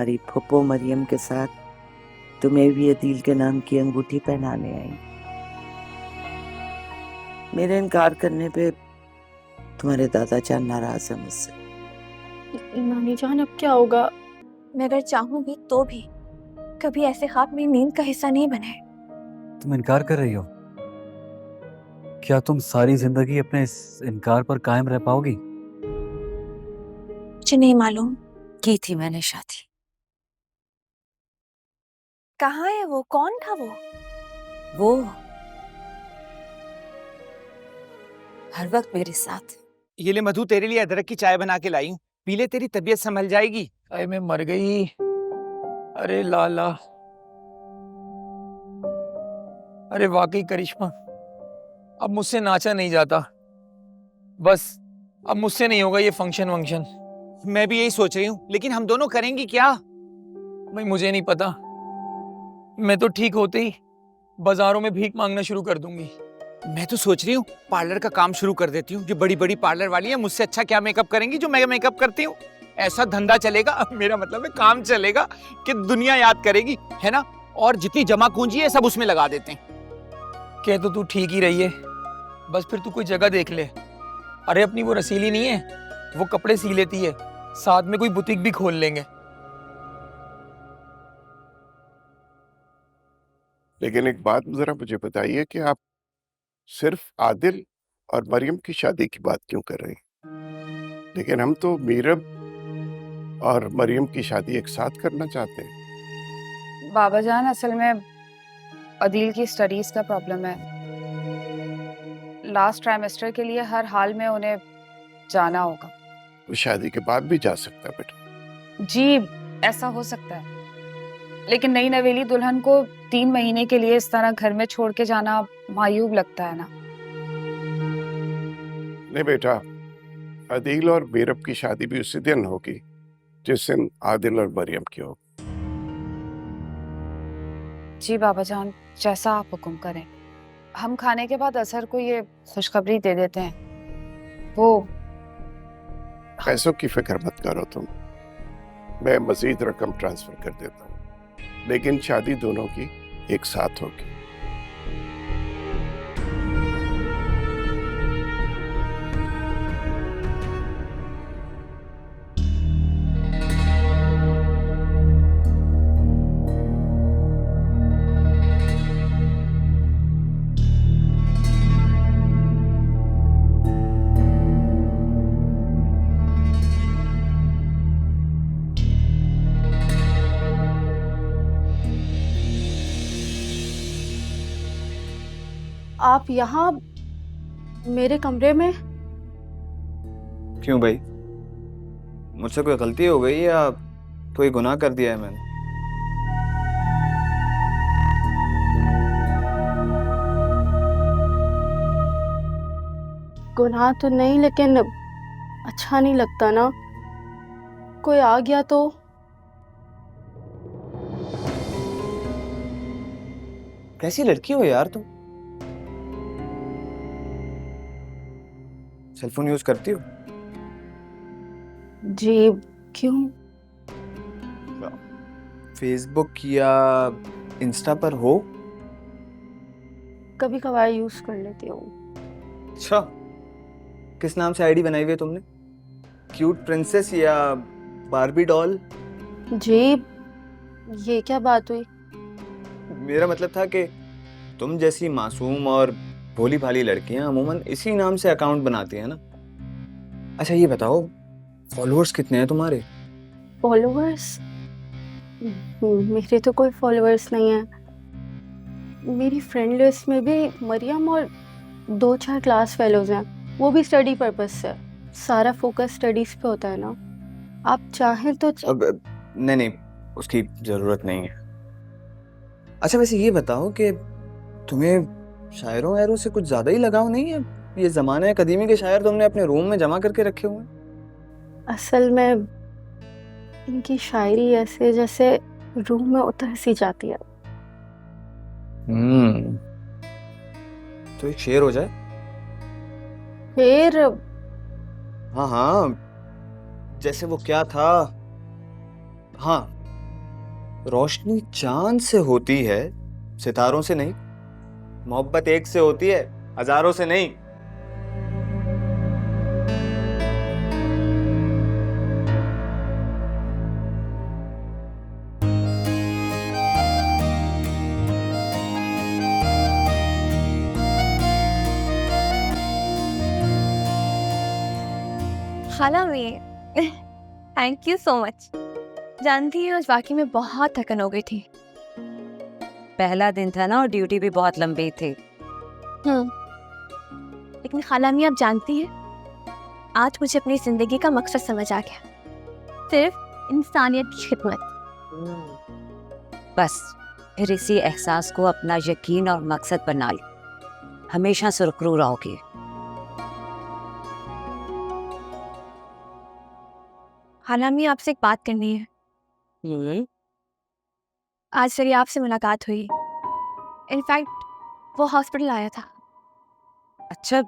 तुम्हारी फुप्पो मरियम के साथ तुम्हें भी अदील के नाम की अंगूठी पहनाने आई। मेरे इनकार करने पे तुम्हारे दादा जान नाराज है मुझसे। नानी जान अब क्या होगा? मैं अगर चाहूँ भी तो भी कभी ऐसे ख्वाब मेरी नींद का हिस्सा नहीं बने। तुम इनकार कर रही हो? क्या तुम सारी जिंदगी अपने इस इनकार पर कायम रह पाओगी? मुझे नहीं मालूम। की थी मैंने शादी। कहाँ है वो? कौन था वो हर वक्त मेरे साथ। ये ले मधु, तेरे लिए अदरक की चाय बना के लाई हूँ, पी ले, तेरी तबीयत संभल जाएगी। अरे मैं मर गई। अरे लाला, अरे वाकई करिश्मा, अब मुझसे नाचा नहीं जाता। बस अब मुझसे नहीं होगा ये फंक्शन वंक्शन। मैं भी यही सोच रही हूँ, लेकिन हम दोनों करेंगे क्या? भाई मुझे नहीं पता, मैं तो ठीक होते ही बाजारों में भीख मांगना शुरू कर दूंगी। मैं तो सोच रही हूँ पार्लर का काम शुरू कर देती हूँ। जो बड़ी बड़ी पार्लर वाली है, मुझसे अच्छा क्या मेकअप करेंगी जो मैं मेकअप करती हूँ। ऐसा धंधा चलेगा, मेरा मतलब है काम चलेगा कि दुनिया याद करेगी, है ना? और जितनी जमा पूंजी है सब उसमें लगा देते हैं। कह तो तू ठीक ही रही है, बस फिर तू कोई जगह देख ले। अरे अपनी वो रसीली नहीं है, वो कपड़े सी लेती है, साथ में कोई बुटीक भी खोल लेंगे। लेकिन एक बात जरा मुझे बताइए कि आप सिर्फ आदिल और मरियम की शादी की बात क्यों कर रहे हैं? लेकिन हम तो मीरब और मरियम की शादी एक साथ करना चाहते हैं। बाबा जान, असल में अदील की स्टडीज का प्रॉब्लम है। लास्ट ट्राइमेस्टर के लिए हर हाल में उन्हें जाना होगा। वो शादी के बाद भी जा सकता है बेटा। जी, ऐसा हो सकता है, लेकिन नई नवेली दुल्हन को 3 महीने के लिए इस तरह घर में छोड़ के जाना मायूब लगता है ना। नहीं बेटा, अदील और मीरब की शादी भी उसी दिन होगी जिस दिन आदिल और मरियम की होगी। जी बाबा जान, जैसा आप हुक्म करें। हम खाने के बाद असर को ये खुशखबरी दे देते हैं। वो पैसों की फिक्र मत करो तुम, मैं मजीद रकम ट्रांसफर कर देता हूँ, लेकिन शादी दोनों की एक साथ होगी। आप यहाँ मेरे कमरे में? क्यों भाई, मुझसे कोई गलती हो गई या कोई गुनाह कर दिया है मैंने? गुनाह तो नहीं, लेकिन अच्छा नहीं लगता ना, कोई आ गया तो। कैसी लड़की हो यार तुम? सेलफोन यूज करती हो? जी, क्यों? फेसबुक या इंस्टा पर हो? कभी कभार यूज कर लेती हूँ। अच्छा, किस नाम से आईडी बनाई हुई है तुमने? क्यूट प्रिंसेस या बारबी डॉल? जी, ये क्या बात हुई? मेरा मतलब था कि तुम जैसी मासूम और भोली भाली लड़कियां अमूमन इसी नाम से अकाउंट बनाती हैं ना। अच्छा ये बताओ, फॉलोअर्स कितने हैं तुम्हारे? फॉलोअर्स? मेरे तो कोई फॉलोअर्स नहीं है। मेरी फ्रेंड लिस्ट में भी मरियम और 2-4 क्लास फेलोज हैं, वो भी स्टडी पर्पस से। सारा फोकस स्टडीज पे होता है ना। आप चाहें तो अब नहीं, उसकी जरूरत नहीं है। अच्छा वैसे ये बताओ कि तुम्हें शायरों वायरों से कुछ ज्यादा ही लगाव नहीं है? ये जमाने कदीमी के शायर तुमने अपने रूम में जमा करके रखे हुए हैं। असल में इनकी शायरी ऐसे जैसे रूह में उतर सी जाती है। तो एक शेर हो जाए। फिर हाँ हाँ, जैसे वो क्या था, हाँ रोशनी चांद से होती है, सितारों से नहीं। मोहब्बत एक से होती है, हजारों से नहीं। खाला में थैंक यू सो मच। जानती हैं आज वाकई में बहुत थकन हो गई थी। पहला दिन था ना और ड्यूटी भी बहुत लंबी थी। लेकिन खाला में आप जानती हैं आज मुझे अपनी जिंदगी का मकसद समझ आ गया, सिर्फ इंसानियत की खिदमत। बस फिर इसी एहसास को अपना यकीन और मकसद बना लो, हमेशा सुरखरू रहोगी। खाला में आपसे एक बात करनी है। आज मेरी आपसे मुलाकात हुई। इनफैक्ट वो हॉस्पिटल आया था। अच्छा,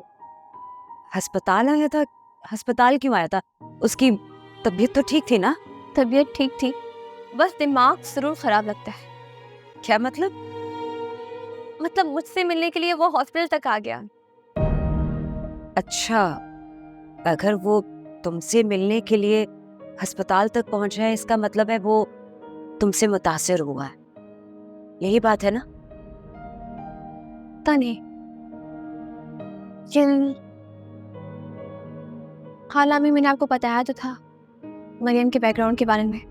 अस्पताल आया था? अस्पताल क्यों आया था? उसकी तबीयत तो ठीक थी ना? तबीयत ठीक थी, बस दिमाग जरूर खराब लगता है। क्या मतलब? मतलब मुझसे मिलने के लिए वो हॉस्पिटल तक आ गया। अच्छा, अगर वो तुमसे मिलने के लिए अस्पताल तक पहुंचा है, इसका मतलब है वो तुमसे मुतासिर हुआ है। यही बात है ना? पता नहीं, लेकिन खाला में मैंने आपको बताया तो था मरियम के बैकग्राउंड के बारे में।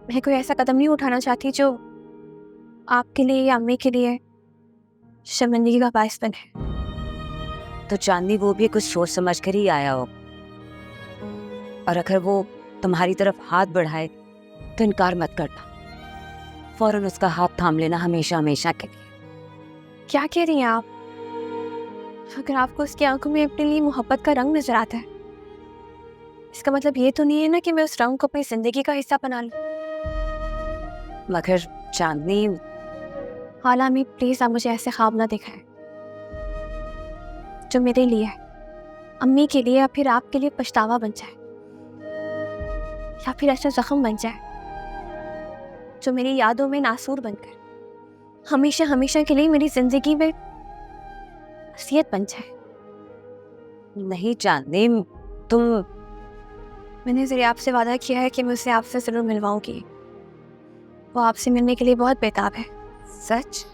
मैं कोई ऐसा कदम नहीं उठाना चाहती जो आपके लिए या अम्मी के लिए शर्मिंदगी का बायस बने। तो चांदनी वो भी कुछ सोच समझ कर ही आया हो, और अगर वो तुम्हारी तरफ हाथ बढ़ाए तो इनकार मत करना, फौरन उसका हाथ थाम लेना, हमेशा हमेशा के लिए। क्या कह रही हैं आप? अगर आपको उसकी आंखों में अपने लिए मोहब्बत का रंग नजर आता है, इसका मतलब ये तो नहीं है ना कि मैं उस रंग को अपनी जिंदगी का हिस्सा बना लूं। मगर चांदनी, खाला में प्लीज आप मुझे ऐसे ख्वाब ना दिखाएं जो मेरे लिए, अम्मी के लिए या फिर आपके लिए पछतावा बन जाए, या फिर ऐसा जख्म बन जाए जो मेरी यादों में नासूर बनकर हमेशा हमेशा के लिए मेरी जिंदगी में वसीयत बन जाए। नहीं चांदनी, तुम मैंने जरिए आपसे वादा किया है कि मैं उसे आपसे जरूर मिलवाऊंगी। वो आपसे मिलने के लिए बहुत बेताब है। सच?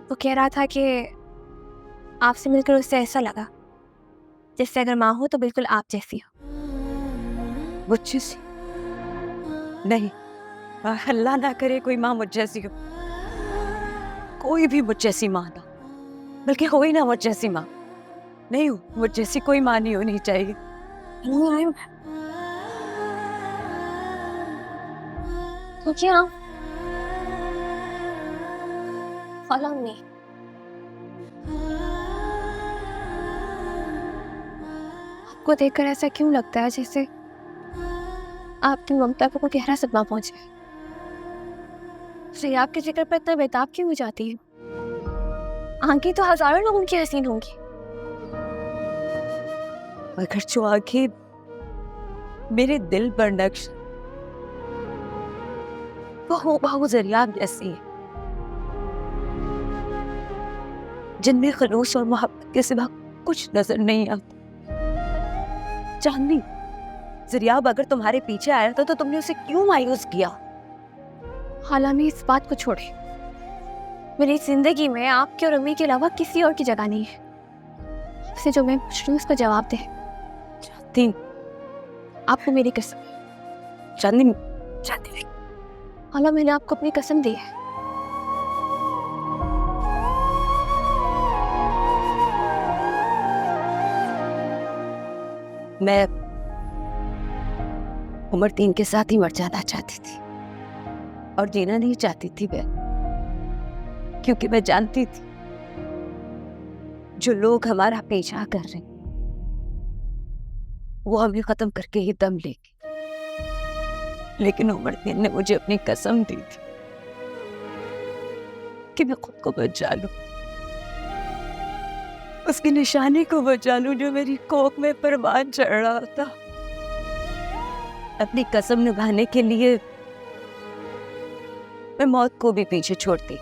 वो कह रहा था कि आपसे मिलकर उससे ऐसा लगा जैसे अगर माँ हो तो बिल्कुल आप जैसी हो। मुझ जैसी? नहीं, अल्लाह ना करे कोई माँ मुझ जैसी हो। कोई भी मुझ जैसी माँ ना, बल्कि हो ही ना मुझ जैसी माँ। नहीं हो, मुझ जैसी कोई माँ नहीं होनी चाहिए। तो क्या फॉलो मी। आपको देखकर ऐसा क्यों लगता है जैसे आपकी ममता को कोई गहरा सदमा पहुंचे? श्रेया आपके जिक्र पर इतना बेताब क्यों हो जाती है? आंखें तो हजारों लोगों की हसीन होंगी, मगर जो आंखें मेरे दिल पर नक्श, वो हूबहू जरिया जैसी है, जिनमें खलूस और मोहब्बत के सिवा कुछ नजर नहीं आता। चांदनी, जरियाब अगर तुम्हारे पीछे आया था तो तुमने उसे क्यों मायूस किया? हालांकि इस बात को छोड़े, मेरी जिंदगी में आपके और अम्मी के अलावा किसी और की जगह नहीं है। आपसे जो मैं पूछ रही हूँ उसका जवाब दे। तीन, आपको मेरी कसम। चांदनी, चांदनी, हाला मैंने आपको अपनी कसम दी है। मैं उमर 3 के साथ ही मर जाना चाहती थी और जीना नहीं चाहती थी मैं, क्योंकि मैं जानती थी जो लोग हमारा पीछा कर रहे वो हमें खत्म करके ही दम लेगी। लेकिन उमर 3 ने मुझे अपनी कसम दी थी कि मैं खुद को बचा लूं, उसकी निशानी को बचा लूं जो मेरी कोख में परवान चढ़ रहा था। अपनी कसम निभाने के लिए मैं मौत को भी पीछे छोड़ती,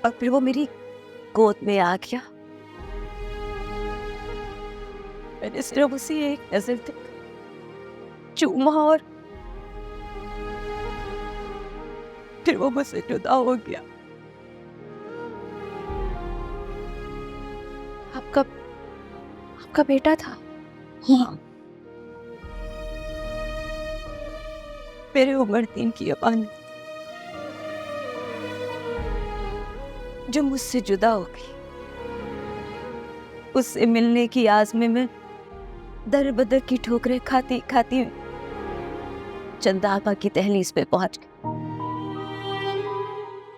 और फिर वो मेरी गोद में आ गया। मैंने सिर्फ उसी एक नजर तक चूमा और फिर वो मुझसे जुदा हो गया। आपका बेटा था? हाँ, मेरे उम्र 3 की अबानी जो मुझसे जुदा हो गई। उससे मिलने की आस में मैं दर बदर की ठोकरें खाती खाती चंदापा की दहलीज पे पहुंच गई,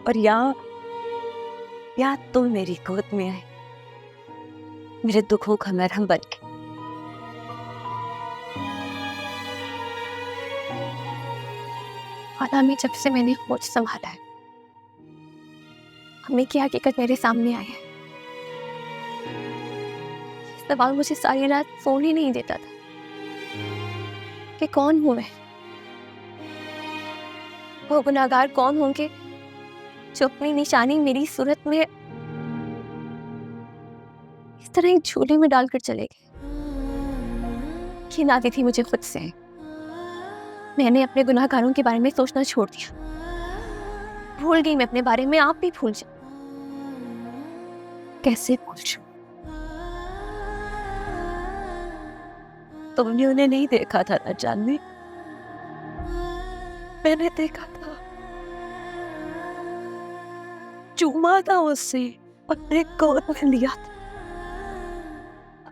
और यहाँ तुम मेरी गोद में आए, मेरे दुखों का मरहम बन के। खाला, में जब से मैंने होश संभाला है, अम्मी की हकीकत मेरे सामने आई है। ये सवाल मुझे सारी रात सोने ही नहीं देता था कि कौन हूं मैं, वो गुनाहगार कौन होंगे जो अपनी निशानी मेरी सूरत में इस तरह एक झूले में डालकर चले गए। घिन आती थी मुझे खुद से। मैंने अपने गुनाहगारों के बारे में सोचना छोड़ दिया। भूल गई मैं अपने बारे में। आप भी भूल जाओ। कैसे भूल जाऊं? तुमने उन्हें नहीं देखा था ना जानवी, मैंने देखा था। चूमा था उससे, अपने गोद में लिया था।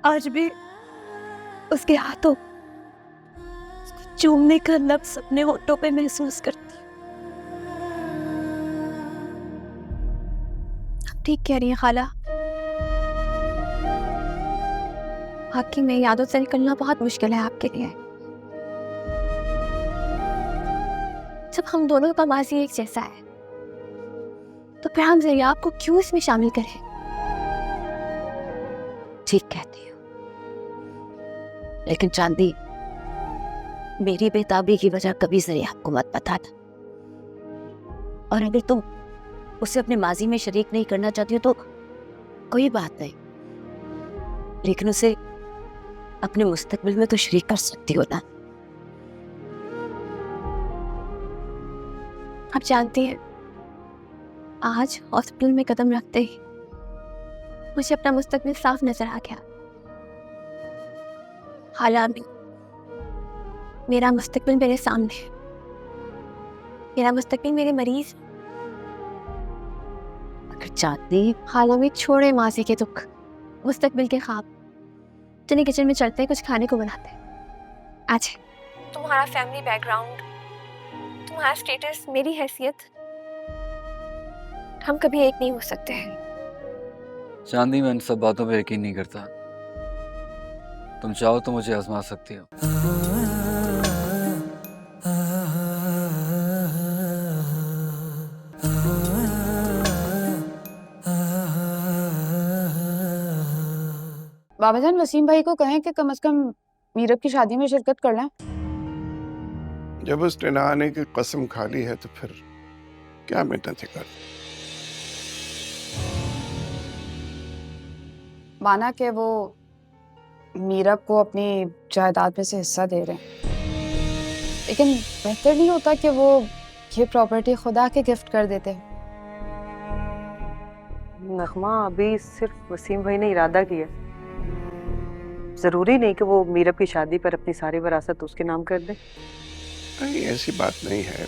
आज भी उसके हाथों उसको चूमने का लफ्ज़ अपने होठों पे महसूस करती। आप ठीक कह रही हैं खाला। आपकी नई यादों से निकलना बहुत मुश्किल है आपके लिए। जब हम दोनों का माजी एक जैसा है, तो फिर हम जरिया आपको क्यों इसमें शामिल करें? ठीक कहती हो, लेकिन चांदी, मेरी बेताबी की वजह कभी जरिया आपको मत बताना। और अगर तुम उसे अपने माजी में शरीक नहीं करना चाहती हो तो कोई बात नहीं, लेकिन उसे अपने मुस्तकबिल में तो शरीक कर सकती हो ना। आप जानती हैं, आज हॉस्पिटल में कदम रखते ही मुझे अपना मुस्तकबिल साफ नजर आ गया। हालांकि मेरा मुस्तकबिल मेरे सामने है। मेरा मुस्तकबिल मेरे मरीज। अगर चाहती हालों में छोड़े माजी के दुख, मुस्तकबिल के ख्वाब। चलिए किचन में चलते हैं, कुछ खाने को बनाते हैं। आज तुम्हारा फैमिली बैकग्राउंड, तुम्हारा स्टेटस, मेरी हैसियत, हम कभी एक नहीं हो सकते हैं। चांदी, मैं इन सब बातों पे यकीन नहीं करता। तुम चाहो तो मुझे आजमा सकती हो। बाबा जान, वसीम भाई को कहें कि कम से कम मीरब की शादी में शिरकत कर लें। जब उसने ना आने की कसम खा ली है तो फिर क्या मिन्नतें कर। माना कि वो मीरब को अपनी जायदाद में से हिस्सा दे रहे हैं, लेकिन बेहतर नहीं होता कि वो ये प्रॉपर्टी खुदा के गिफ्ट कर देते? नगमा, अभी सिर्फ वसीम भाई ने इरादा किया, जरूरी नहीं कि वो मीरब की शादी पर अपनी सारी विरासत उसके नाम कर दे। नहीं, ऐसी बात नहीं है।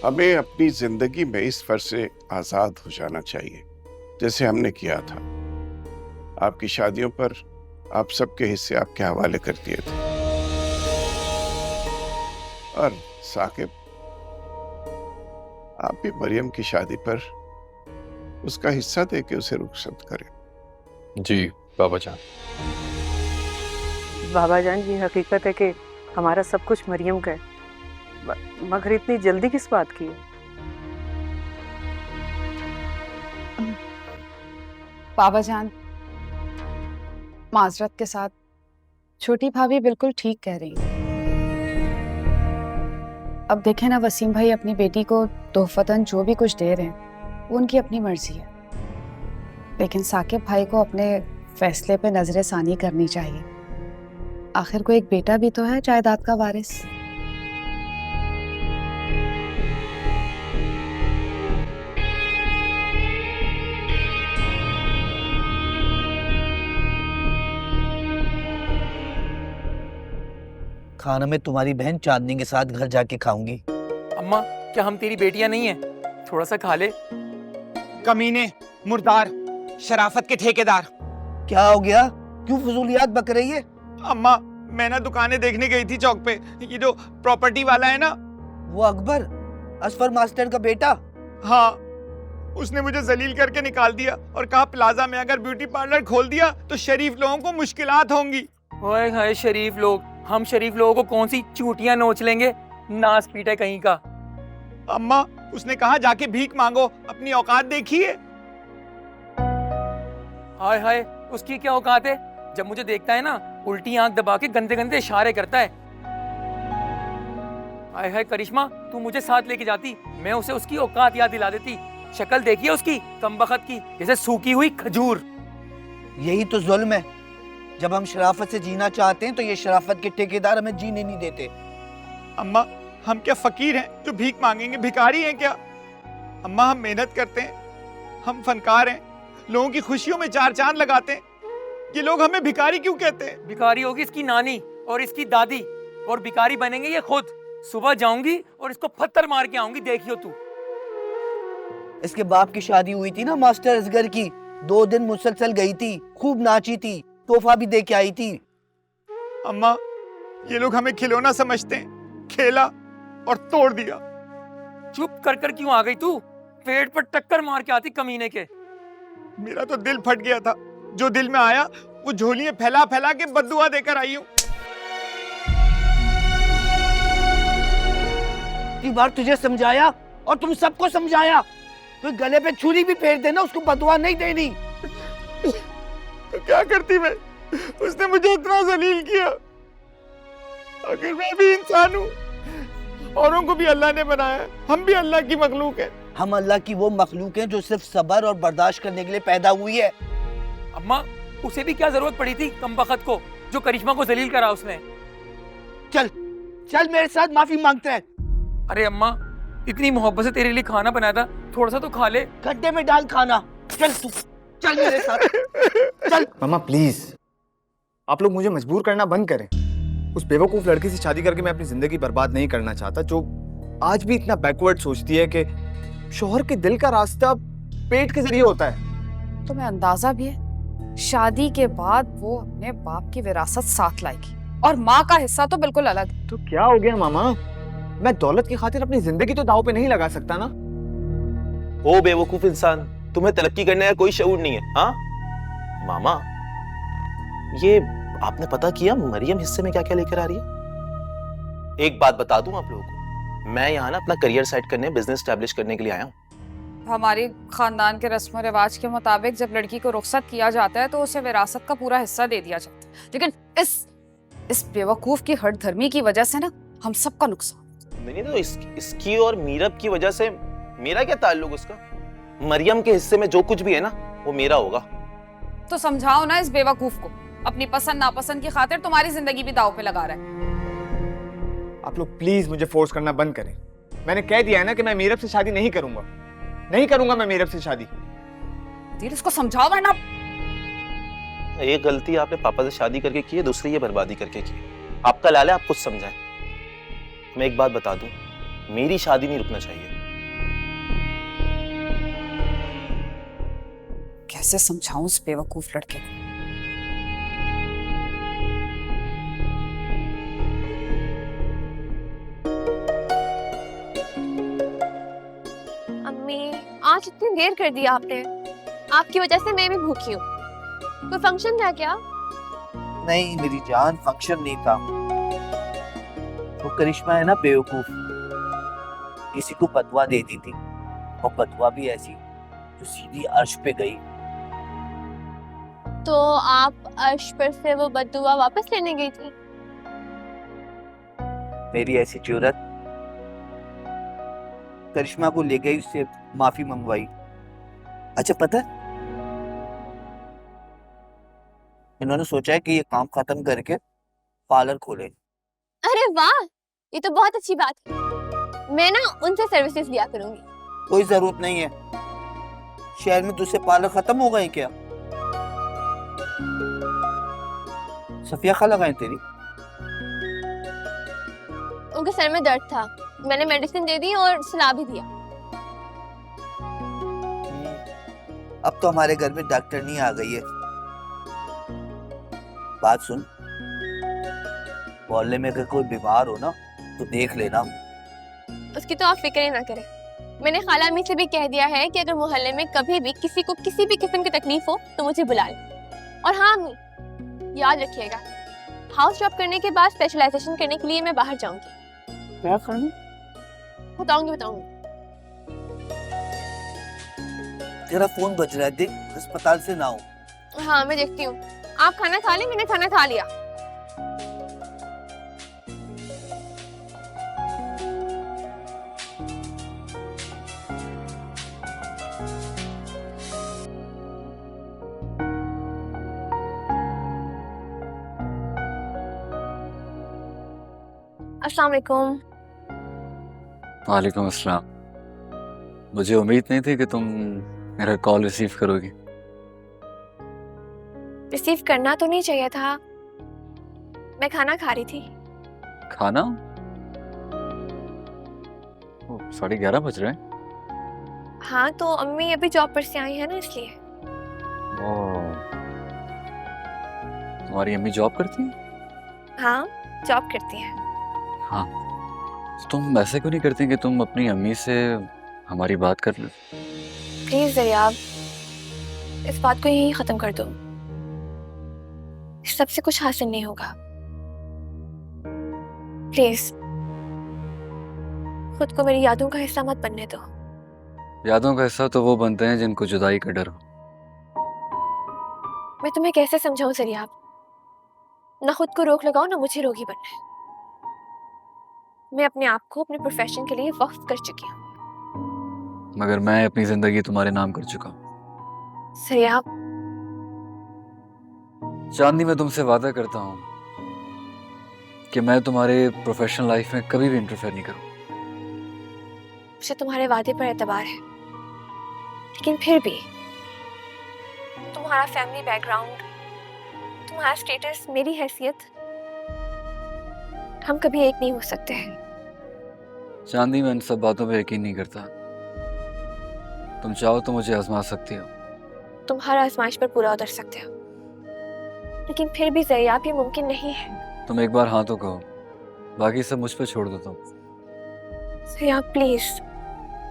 हमें अपनी जिंदगी में इस फर्ज से आजाद हो जाना चाहिए जैसे हमने किया था। आपकी शादियों पर आप सबके हिस्से आपके हवाले कर दिए थे, और साकिब, आप भी मरियम की शादी पर उसका हिस्सा देके उसे रुखसत करें। जी बाबा जान। बाबा जान, ये हकीकत है कि हमारा सब कुछ मरियम का है, मगर इतनी जल्दी किस बात की है? बाबा जान, माजरत के साथ छोटी भाभी बिल्कुल ठीक कह रही है। अब देखें ना, वसीम भाई अपनी बेटी को तोहफतन जो भी कुछ दे रहे हैं वो उनकी अपनी मर्जी है, लेकिन साकिब भाई को अपने फैसले पे नजर सानी करनी चाहिए। आखिर को एक बेटा भी तो है जायदाद का वारिस। खाना मैं तुम्हारी बहन चांदनी के साथ घर जाके खाऊंगी। अम्मा, क्या हम तेरी बेटियां नहीं हैं? थोड़ा सा खा ले। कमीने, मुर्दार, शराफत के ठेकेदार। क्या हो गया? क्यों फजूलियात बक रही है? अम्मा, मैं ना दुकानें देखने गई थी चौक पे। ये जो प्रॉपर्टी वाला है ना, वो अकबर, असफर मास्टर का बेटा। हाँ, उसने मुझे जलील करके निकाल दिया और कहा प्लाजा में अगर ब्यूटी पार्लर खोल दिया तो शरीफ लोगों को मुश्किलात होंगी। ओए हाय शरीफ लोग, हम शरीफ लोगों को कौन सी चूटियां नोच लेंगे? नास पीटे कहीं का। अम्मा, उसने कहा जाके भीख मांगो, अपनी औकात देखिए। हाय हाय, उसकी क्या औकात है? जब मुझे देखता है ना, उल्टी आंख दबा के गंदे गंदे इशारे करता है। हाय हाय करिश्मा, तू मुझे साथ लेके जाती, मैं उसे उसकी औकात याद दिला देती। शक्ल देखिए उसकी, कमबख्त की, जैसे सूखी हुई खजूर। यही तो जुल्म है। जब हम शराफत से जीना चाहते हैं तो ये शराफत के ठेकेदार हमें जीने नहीं देते। अम्मा, हम क्या फकीर हैं जो भीख मांगेंगे? भिखारी हैं क्या? अम्मा, हम मेहनत करते हैं, हम फनकार हैं, लोगों की खुशियों में चार चांद लगाते हैं। ये लोग हमें भिखारी क्यों कहते हैं? भिखारी होगी इसकी नानी और इसकी दादी, और भिखारी बनेंगे ये खुद। सुबह जाऊंगी और इसको पत्थर मार के आऊंगी, देखियो तू। इसके बाप की शादी हुई थी ना मास्टर असगर की, 2 दिन मुसलसल गई थी, खूब नाची थी, तोहफा भी दे के आई थी। अम्मा, ये लोग हमें खिलौना समझते हैं, खेला और तोड़ दिया। चुप कर कर क्यों आ गई तू? पेट पर टक्कर मार के आती कमीने के। मेरा तो दिल फट गया था, जो दिल में आया वो झोलियां फैला फैला के बद्दुआ देकर आई हूँ। इतनी बार तुझे समझाया और तुम सबको समझाया, तो गले पे छुरी भी फेर देना, उसको बदुआ नहीं देनी। तो क्या करती मैं? उसने मुझे इतना जलील किया। आखिर मैं भी इंसान हूँ, औरों को भी अल्लाह ने बनाया, हम भी अल्लाह की मखलूक है। हम अल्लाह की वो मखलूक हैं जो सिर्फ सब्र और बर्दाश्त करने के लिए पैदा हुई है। अम्मा, उसे भी क्या जरूरत पड़ी थी कमबख्त को, जो करिश्मा को जलील करा उसने? चल चल मेरे साथ माफी मांगते हैं। अरे अम्मा, इतनी मोहब्बत से तेरे लिए खाना बनाया था, थोड़ा सा तो खा ले। गड्ढे में डाल खाना। चल तू, चल मेरे साथ, चल। मामा प्लीज, आप लोग मुझे मजबूर करना बंद करें। उस बेवकूफ लड़की से शादी करके मैं अपनी जिंदगी बर्बाद नहीं करना चाहता, जो आज भी इतना बैकवर्ड सोचती है कि शौहर के दिल का रास्ता पेट के जरिए होता है। तुम्हें अंदाजा भी है, शादी के बाद वो अपने बाप की विरासत साथ लाएगी और माँ का हिस्सा तो बिल्कुल अलग। तो क्या हो गया मामा? मैं दौलत की खातिर अपनी जिंदगी तो दांव पे नहीं लगा सकता ना। ओ बेवकूफ इंसान, तुम्हें तरक्की करने का कोई शऊर नहीं है? हाँ मामा, ये आपने पता किया मरियम हिस्से में क्या क्या लेकर आ रही है? एक बात बता दूं आप लोगों को, मैं यहाँ ना अपना करियर सेट करने, बिजनेस स्टैब्लिश करने के लिए आया हूँ। हमारी खानदान के रस्म रिवाज के मुताबिक जब लड़की को रुखसत किया जाता है तो उसे विरासत का पूरा हिस्सा दे दिया जाता है, लेकिन इस बेवकूफ की हठधर्मी की वजह से ना हम सबका नुकसान। नहीं तो इसकी और मीरब की वजह से मेरा क्या ताल्लुक उसका? मरियम के हिस्से में जो कुछ भी है ना वो मेरा होगा। तो समझाओ ना इस बेवकूफ को, अपनी पसंद नापसंद की खातिर तुम्हारी जिंदगी भी दांव पे लगा रहा है। आप लोग प्लीज मुझे फोर्स करना बंद करें। मैंने कह दिया है ना कि मैं मीरब से शादी नहीं करूंगा, नहीं करूंगा मैं मीरब से शादी। धीरे इसको समझाओ वरना। एक गलती आपने पापा से शादी करके की है, दूसरी ये बर्बादी करके की है। आपका लाल है, आप कुछ समझाएं। मैं एक बात बता दूं, मेरी शादी नहीं रुकना चाहिए। कैसे समझाऊं उस बेवकूफ लड़के को? अम्मी, आज इतनी देर कर दी आपने, आपकी वजह से मैं भी भूखी हूँ। कोई फंक्शन था क्या? नहीं मेरी जान, फंक्शन नहीं था। वो करिश्मा है ना बेवकूफ, किसी को बदवा दे दी थी, और बदवा भी ऐसी जो सीधी अर्श पे गई। तो आप अर्श पर से वो बद्दुआ वापस लेने गई थी। मेरी ऐसी जरूरत करिश्मा को ले गई, उससे माफी मंगवाई। अच्छा पता है, इन्होंने सोचा है कि ये काम खत्म करके पार्लर खोले। अरे वाह, ये तो बहुत अच्छी बात है। मैं ना उनसे सर्विसेज लिया करूंगी। कोई जरूरत नहीं है, शहर में तुझसे पार्लर खत्म हो गए क्या? सफिया खाला गए तेरी? उनके सर में दर्द था, मैंने मेडिसिन दे दी और सलाह भी दिया। अब तो हमारे घर में डॉक्टर नहीं आ गई है। बात सुन, मोहल्ले में अगर कोई बीमार हो ना तो देख लेना। उसकी तो आप फिक्र ही ना करें। मैंने खाला अम्मी से भी कह दिया है कि अगर मोहल्ले में कभी भी किसी को किसी भी किस्म की तकलीफ हो तो मुझे बुला लें। और हाँ अम्मी, याद रखिएगा, हाउस जॉब करने के बाद स्पेशलाइजेशन करने के लिए मैं बाहर जाऊंगी। क्या करना? बताऊंगी। तेरा फोन बज रहा है, देख अस्पताल से ना हो। हाँ मैं देखती हूँ। आप खाना खा लें? मैंने खाना खा लिया। अस्सलाम वालेकुम। वालेकुम अस्सलाम। मुझे उम्मीद नहीं थी कि तुम मेरा कॉल रिसीव करोगी। रिसीव करना तो नहीं चाहिए था, मैं खाना खा रही थी। खाना? 11:30 बज रहे हैं। हाँ तो अम्मी अभी जॉब पर से आई है ना, इसलिए। ओह, तुम्हारी अम्मी जॉब करती हैं? हाँ जॉब करती है। हाँ, तो तुम ऐसे क्यों नहीं करती कि तुम अपनी अम्मी से हमारी बात कर लो? प्लीज दरिया, इस बात को यहीं खत्म कर दो। इस सबसे कुछ हासिल नहीं होगा। प्लीज खुद को मेरी यादों का हिस्सा मत बनने दो। यादों का हिस्सा तो वो बनते हैं जिनको जुदाई का डर हो। मैं तुम्हें कैसे समझाऊं सरियाब, ना खुद को रोक लगाओ ना मुझे रोगी बनना है। मैं अपने आप को अपने प्रोफेशन के लिए वक्फ कर चुकी हूँ। मगर मैं अपनी जिंदगी तुम्हारे नाम कर चुका हूँ। सरियाब, चांदनी, मैं तुमसे वादा करता हूँ कि मैं तुम्हारे प्रोफेशनल लाइफ में कभी भी इंटरफेयर नहीं करूँ। मुझे तुम्हारे वादे पर एतबार है, लेकिन फिर भी तुम्हारा फैमिली बैकग्राउंड, तुम्हारा स्टेटस, मेरी हैसियत, हम कभी एक नहीं हो सकते हैं। चांदनी, मैं इन सब बातों पे यकीन नहीं करता। तुम चाहो तो मुझे आजमा सकती हो। तुम हर आजमाइश पर पूरा उतर सकते हो, लेकिन फिर भी ज़रियाब ये मुमकिन नहीं है। तुम एक बार हाँ तो कहो, बाकी सब मुझ पे छोड़ दो। तुम ज़रियाब प्लीज।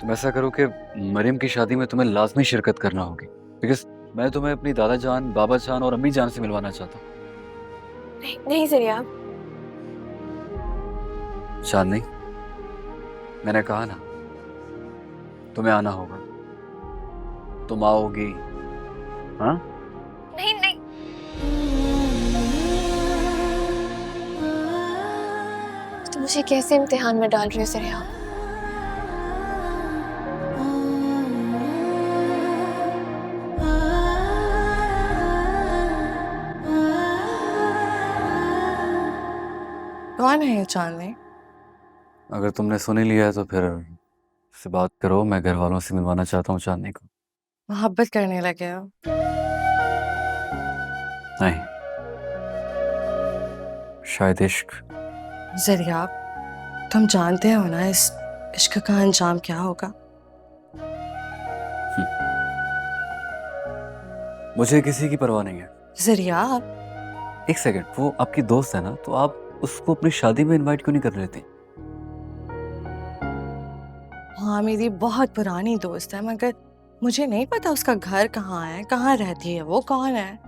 तुम ऐसा करो कि मरियम की शादी में तुम्हें लाजमी शिरकत करना होगी, बिकॉज मैं तुम्हें अपनी दादा जान, बाबा जान और अम्मी जान से मिलवाना चाहता हूँ। नहीं ज़रियाब। चांदनी, मैंने कहा ना, तुम्हें आना होगा। तुम आओगी? हाँ? नहीं। तुम मुझे कैसे इम्तिहान में डाल रहे हो ज़रियाब? कौन है ये चांदनी? अगर तुमने सुन ही लिया है तो फिर से बात करो। मैं घर वालों से मिलवाना चाहता हूँ चांदनी को। मोहब्बत करने लगे हो? नहीं, शायद इश्क। ज़रियाब, तुम जानते हो ना इस इश्क का अंजाम क्या होगा? मुझे किसी की परवाह नहीं है। ज़रियाब, एक सेकंड, वो आपकी दोस्त है ना, तो आप उसको अपनी शादी में इनवाइट क्यों नहीं कर लेते? हाँ मेरी बहुत पुरानी दोस्त है, मगर मुझे नहीं पता उसका घर कहाँ है, कहाँ रहती है, वो कौन है।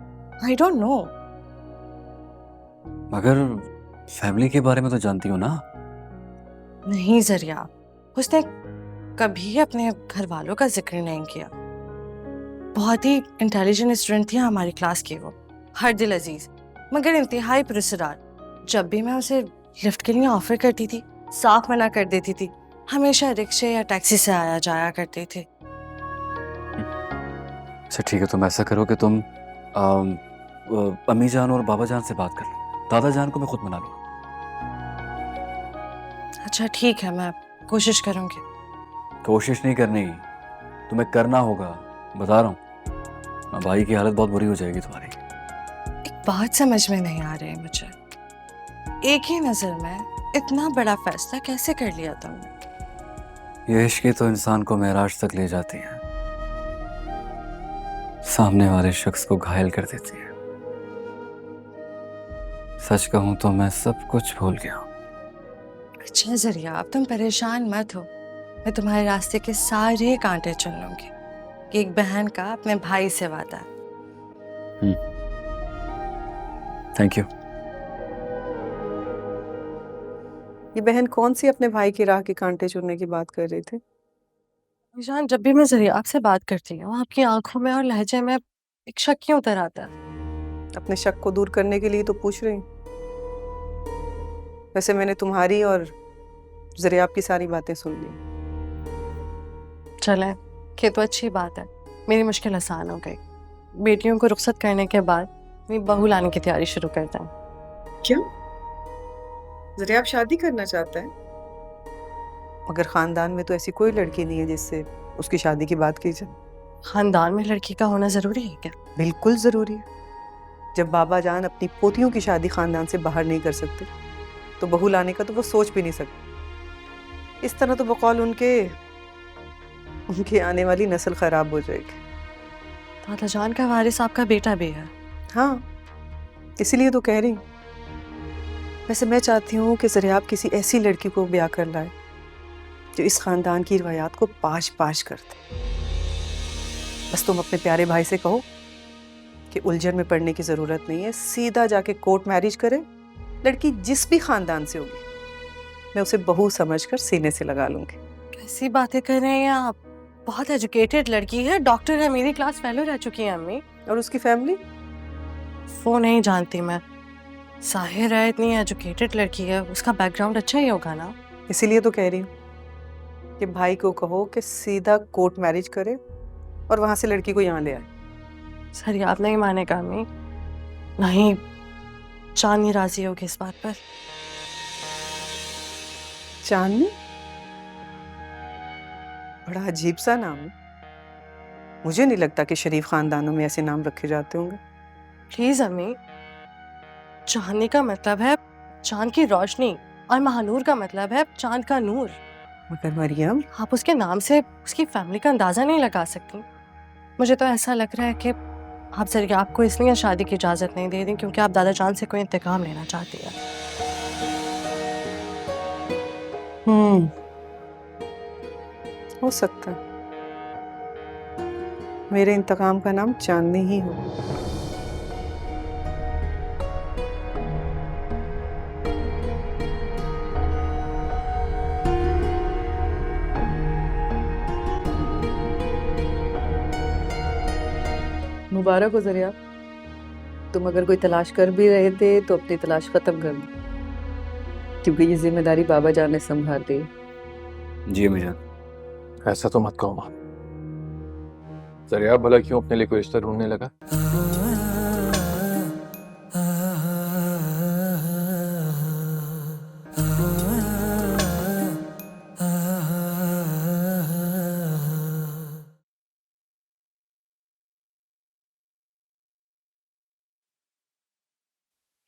I don't know. मगर फैमिली के बारे में तो जानती हो ना? नहीं ज़रियाब, उसने कभी अपने घर वालों का जिक्र नहीं किया। बहुत ही इंटेलिजेंट स्टूडेंट थी हमारी क्लास की वो, हर दिल अजीज मगर इंतहाई पुरस्कार। जब भी मैं उसे लिफ्ट के लिए ऑफर करती थी साफ मना कर देती थी। हमेशा रिक्शे या टैक्सी से आया जाया करते थे। अच्छा ठीक है, तुम ऐसा करो कि तुम अम्मी जान और बाबा जान से बात कर लो, दादा जान को मैं खुद मना लूँ। अच्छा ठीक है, मैं कोशिश करूंगी। कोशिश नहीं करनी, तुम्हें करना होगा, बता रहा हूँ। भाई की हालत बहुत बुरी हो जाएगी तुम्हारी। एक बात समझ में नहीं आ रही है मुझे, एक ही नजर में इतना बड़ा फैसला कैसे कर लिया तुमने? ये इश्क तो इंसान को मेराज तक ले जाती है, सामने वाले शख्स को घायल कर देती है। सच कहूं तो मैं सब कुछ भूल गया हूं। अच्छा जरिया, अब तुम परेशान मत हो, मैं तुम्हारे रास्ते के सारे कांटे चुन लूंगी। कि एक बहन का अपने भाई से वादा है। Thank you. ये बहन कौन सी अपने भाई की राह के कांटे चुनने की बात कर रही थी? जान, जब भी मैं जरिया आपसे बात करती हूँ आपकी आंखों में और लहजे में एक शक क्यों उतर आता है? अपने शक को दूर करने के लिए तो पूछ रही हूँ। वैसे मैंने तुम्हारी और जरिया की सारी बातें सुन ली। चले, ये तो अच्छी बात है, मेरी मुश्किल आसान हो गई। बेटियों को रुखसत करने के बाद मैं बहू लाने की तैयारी शुरू करता हूँ। क्यों? जरिया शादी करना चाहता है, मगर खानदान में तो ऐसी कोई लड़की नहीं है जिससे उसकी शादी की बात की जाए। खानदान में लड़की का होना जरूरी है क्या? बिल्कुल जरूरी है। जब बाबा जान अपनी पोतियों की शादी खानदान से बाहर नहीं कर सकते तो बहू लाने का तो वो सोच भी नहीं सकते। इस तरह तो बकौल उनके आने वाली नस्ल खराब हो जाएगी। दादा जान का वारिस आपका बेटा भी है। हाँ, इसीलिए तो कह रही हूँ। वैसे मैं चाहती हूँ कि जरियाब किसी ऐसी लड़की को ब्याह कर लाए जो इस खानदान की रवायात को पाश पाश कर दे। बस तुम अपने प्यारे भाई से कहो कि उलझन में पड़ने की जरूरत नहीं है, सीधा जाके कोर्ट मैरिज करे। लड़की जिस भी खानदान से होगी मैं उसे बहू समझकर सीने से लगा लूंगी। कैसी बातें कर रहे हैं आप? बहुत एजुकेटेड लड़की है, डॉक्टर है, मेरी क्लास फेलो रह चुकी है अम्मी। और उसकी फैमिली? वो नहीं जानती मैं। साहिर है, इतनी एजुकेटेड लड़की है, उसका बैकग्राउंड अच्छा ही होगा ना। इसीलिए तो कह रही हूँ कि भाई को कहो कि सीधा कोर्ट मैरिज करे और वहां से लड़की को यहाँ ले आए। सर आप नहीं मानेगा अम्मी, नहीं चांदनी राजी होगी इस बात पर। चांदनी? बड़ा अजीब सा नाम है। मुझे नहीं लगता कि शरीफ खानदानों में ऐसे नाम रखे जाते होंगे। प्लीज अम्मी, चांदनी का मतलब है चांद की रोशनी और महानूर का मतलब है चांद का नूर। मगर मरियम, आप उसके नाम से उसकी फैमिली का अंदाजा नहीं लगा सकती। मुझे तो ऐसा लग रहा है कि आप जरिया आपको इसलिए शादी की इजाजत नहीं दे रही क्योंकि आप दादा जान से कोई इंतकाम लेना चाहती हैं। हो सकता है मेरे इंतकाम का नाम चांदनी ही हो। मुबारक हो जरिया, तुम अगर कोई तलाश कर भी रहे थे तो अपनी तलाश खत्म कर दी, क्योंकि ये जिम्मेदारी बाबा जान ने संभाल दी। जी अम्मी जान। ऐसा तो मत कहो माँ। जरिया भला क्यों अपने लिए कोई रिश्ता ढूंढने लगा?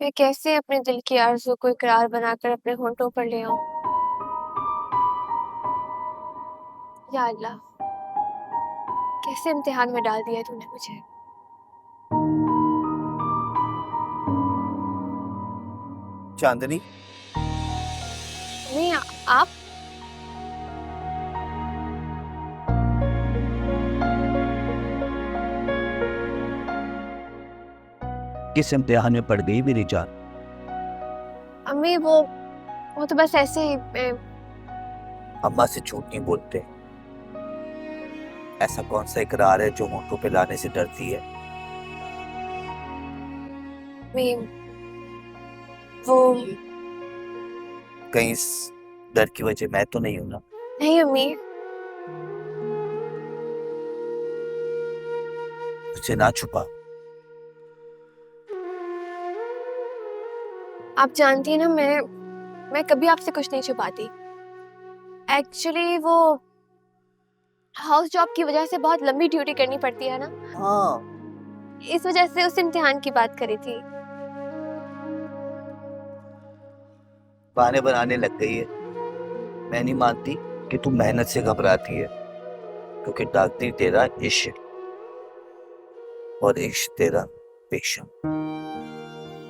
मैं कैसे अपने दिल की आरज़ू को इकरार बनाकर अपने होंठों पर ले आऊं? या अल्लाह, कैसे इम्तिहान में डाल दिया तूने मुझे। चांदनी, नहीं आप किस इम्तिहान में पड़ गई मेरी जान? अम्मी वो तो बस ऐसे ही अम्मा से झूठ नहीं बोलते। ऐसा कौन सा इकरार है जो होंठों पे लाने से डरती है? मैं वो कहीं इस डर की वजह मैं तो नहीं हूं ना? नहीं अम्मी, मुझसे ना छुपा। आप जानती हैं ना मैं कभी आपसे कुछ नहीं छुपाती। एक्चुअली वो हाउस जॉब की वजह से बहुत लंबी ड्यूटी करनी पड़ती है ना, हाँ, इस वजह से उस इम्तिहान की बात करी थी। बहाने बनाने लग गई है। मैं नहीं मानती कि तू मेहनत से घबराती है, क्योंकि डॉक्टरी तेरा इश्क और इश्क तेरा पेशा।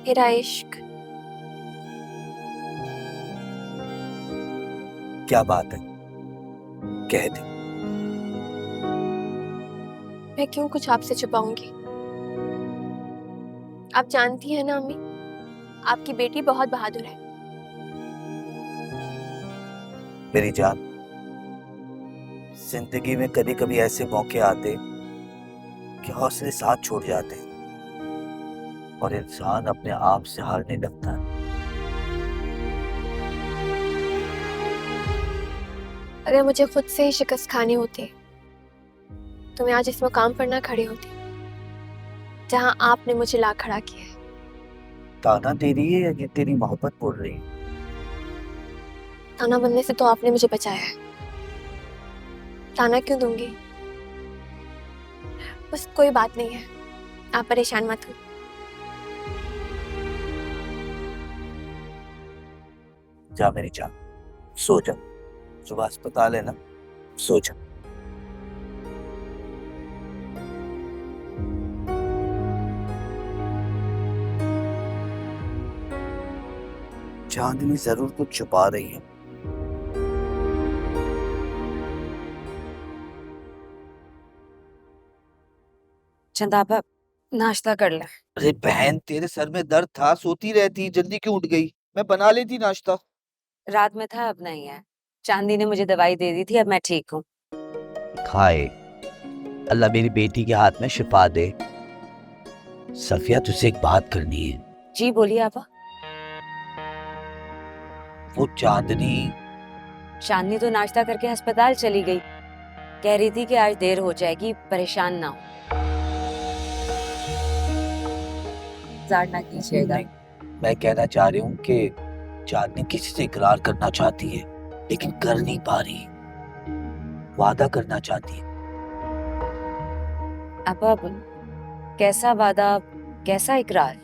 मेरा इश्क? क्या बात है, कह दे। मैं क्यों कुछ आपसे छुपाऊंगी? आप जानती हैं ना अम्मी, आपकी बेटी बहुत बहादुर है। मेरी जान, जिंदगी में कभी कभी ऐसे मौके आते कि हौसले साथ छोड़ जाते हैं और इंसान अपने आप से हारने लगता है। अगर मुझे खुद से ही शिकस्त खानी होती तो मैं आज इस मुकाम पर ना खड़ी होती जहां आपने मुझे ला खड़ा किया है। ताना दे रही है या ये तेरी मोहब्बत बोल रही है? ताना बनने से तो आपने मुझे बचाया है, ताना क्यों दूंगी? बस कोई बात नहीं है, आप परेशान मत हो। जा मेरी जान, सो जा। सुबह अस्पताल है ना, सो जा। चांदनी जरूर कुछ छुपा रही है। चंदापा नाश्ता कर ले। अरे बहन, तेरे सर में दर्द था, सोती रहती, जल्दी क्यों उठ गई? मैं बना लेती नाश्ता। रात में था, अब नहीं है। चांदी ने मुझे दवाई दे दी थी, अब मैं ठीक हूँ। खाए, अल्लाह मेरी बेटी के हाथ में शिफा दे। सफिया, तुझसे एक बात करनी है। जी बोलिए आपा। वो चांदनी चांदनी तो नाश्ता करके अस्पताल चली गई, कह रही थी कि आज देर हो जाएगी, परेशान ना हो। ना कीजिएगा। मैं कहना चाह रही हूँ कि चांदनी किसी से इकरार करना चाहती है लेकिन कर नहीं पा रही। वादा करना चाहती है। आपा कैसा वादा, कैसा इकरार?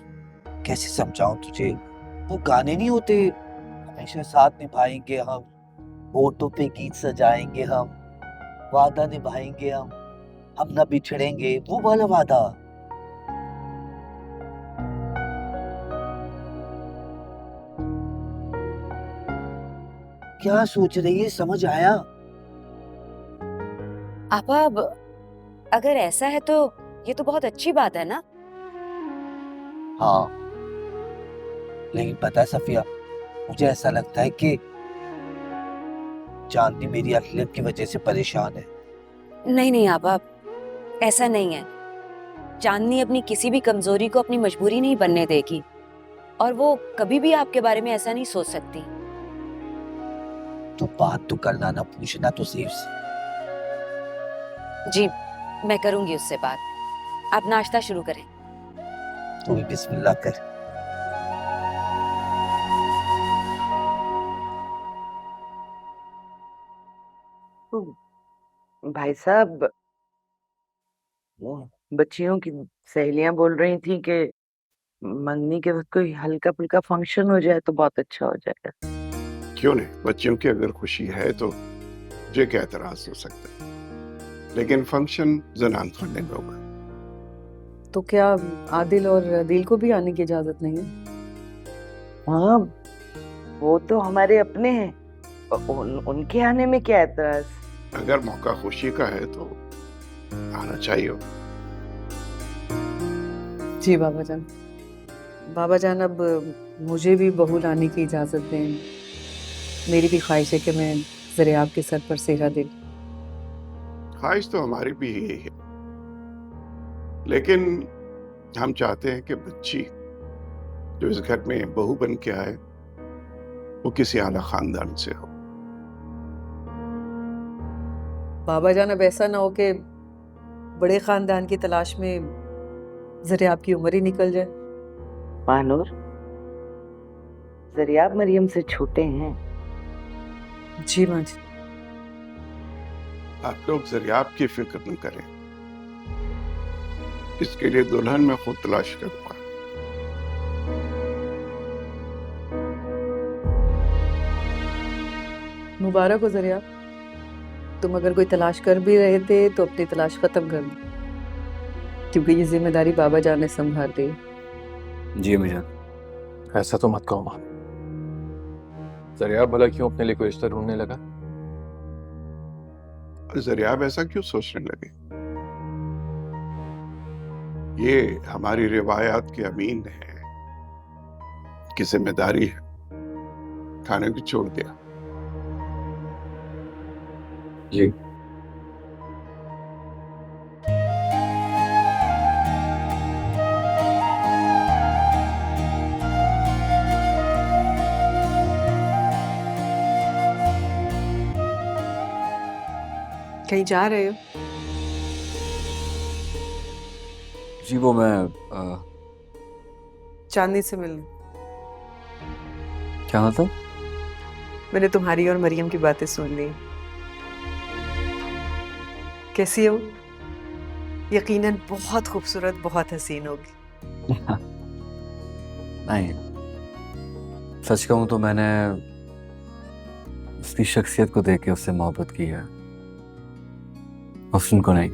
कैसे समझाऊं तुझे? वो गाने नहीं होते, हमेशा साथ निभाएंगे हम, होठों पे गीत सजाएंगे हम, वादा निभाएंगे हम ना बिछड़ेंगे, वो वाला वादा। क्या सोच रही है, समझ आया? आपा अगर ऐसा है तो ये तो बहुत अच्छी बात है ना। हाँ, लेकिन पता है सफिया, मुझे ऐसा लगता है कि चांदनी मेरी असलियत की वजह से परेशान है। नहीं नहीं आपा, ऐसा नहीं है। चांदनी अपनी किसी भी कमजोरी को अपनी मजबूरी नहीं बनने देगी, और वो कभी भी आपके बारे में ऐसा नहीं सोच सकती। तो बात तो करना ना, पूछना तो सही उससे। जी मैं करूंगी उससे बात। आप नाश्ता शुरू करें। तू भी बिस्मिल्लाह कर। भाई साहब, वो बच्चियों की सहेलियां बोल रही थी कि मंगनी के वक्त कोई हल्का फुल्का फंक्शन हो जाए तो बहुत अच्छा हो जाएगा। क्यों नहीं, बच्चियों की अगर खुशी है तो मुझे क्या एतराज हो सकता है, लेकिन फंक्शन जनान खाने में होगा। तो क्या आदिल और दिल को भी आने की इजाजत नहीं है? हाँ, वो तो हमारे अपने हैं, उनके आने में क्या एतराज? अगर मौका खुशी का है तो आना चाहिए। जी बाबा जान। बाबा जान, अब मुझे भी बहू लाने की इजाजत दें। मेरी भी ख्वाहिश है कि मैं जरे आपके सर पर सेहरा दे। ख्वाहिश तो हमारी भी यही है, लेकिन हम चाहते हैं कि बच्ची जो इस घर में बहू बन के आए वो किसी आला खानदान से हो। बाबा जान अब ऐसा ना हो कि बड़े खानदान की तलाश में जरिया आपकी उम्र ही निकल जाए। मानूर, जरियाब मरियम से छोटे हैं। जी माँ जी। आप लोग जरियाब की फिक्र न करें, इसके लिए दुल्हन मैं खुद तलाश करूंगा। मुबारक हो जरिया, तुम अगर कोई तलाश कर भी रहे थे तो अपनी तलाश खत्म कर दी, क्योंकि ये जिम्मेदारी बाबा जान ने संभाल ली। जी अम्मी जान। ऐसा तो मत कहो माँ। जरिया भला क्यों अपने लिए कोई रिश्ता ढूंढने लगा? जरियाब ऐसा क्यों सोचने लगे? ये हमारी रिवायात के अमीन है, की जिम्मेदारी है, खाने को छोड़ दिया। जी। कहीं जा रहे हो? जी वो मैं चांदनी से मिलने। क्या मतलब? मैंने तुम्हारी और मरियम की बातें सुन ली। कैसी हो? यकीनन बहुत खूबसूरत, बहुत हसीन होगी। नहीं, सच कहूं तो मैंने उसकी शख्सियत को देख के उससे मोहब्बत की है, हुस्न को नहीं।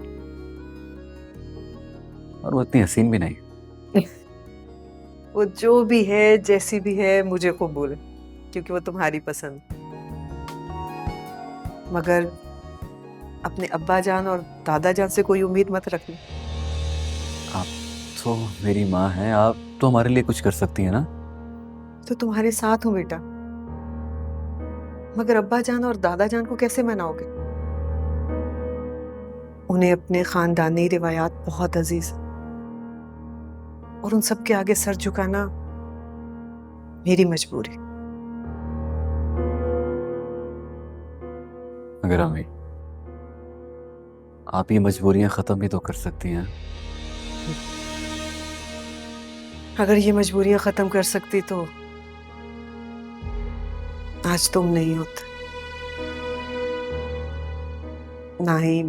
और वो इतनी हसीन भी नहीं। वो जो भी है, जैसी भी है, मुझे कबूल है, क्योंकि वो तुम्हारी पसंद। मगर अपने अब्बा जान और दादा जान से कोई उम्मीद मत रखना। आप तो मेरी माँ हैं, आप तो हमारे लिए कुछ कर सकती हैं ना? तो तुम्हारे साथ हूँ बेटा, मगर अब्बा जान और दादा जान को कैसे मनाओगे? उन्हें अपने खानदानी रिवायात बहुत अजीज, और उन सब के आगे सर झुकाना मेरी मजबूरी। अगर अम्मी आप ये मजबूरियां खत्म भी तो कर सकती हैं। अगर ये मजबूरियां खत्म कर सकती तो आज तुम नहीं होते, ना ही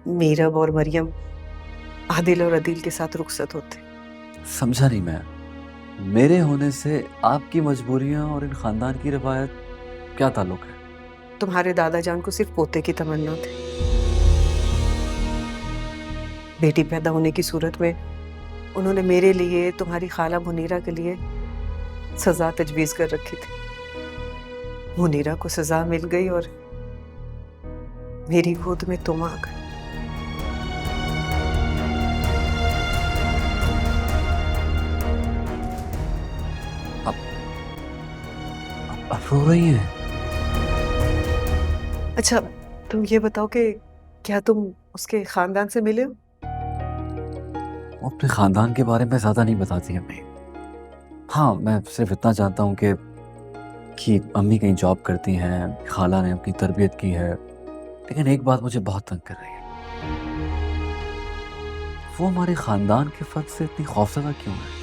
मीरब और मरियम आदिल और अदील के साथ रुखसत होते। समझा नहीं मैं। मेरे होने से आपकी मजबूरियां और इन खानदान की रिवायत क्या ताल्लुक है? तुम्हारे दादा जान को सिर्फ पोते की तमन्ना थी। बेटी पैदा होने की सूरत में उन्होंने मेरे लिए, तुम्हारी खाला मुनीरा के लिए सजा तजवीज कर रखी थी। मुनीरा को सजा मिल गई और मेरी गोद में तुम आ गए। आप रो रही हैं? अच्छा, तुम ये बताओ कि क्या तुम उसके खानदान से मिले हो? वो अपने खानदान के बारे में ज्यादा नहीं बताती अम्मी। हाँ, मैं सिर्फ इतना जानता हूँ कि अम्मी कहीं जॉब करती हैं, खाला ने अपनी तरबियत की है। लेकिन एक बात मुझे बहुत तंग कर रही है, वो हमारे खानदान के फर्द से इतनी खौफजदा क्यों है?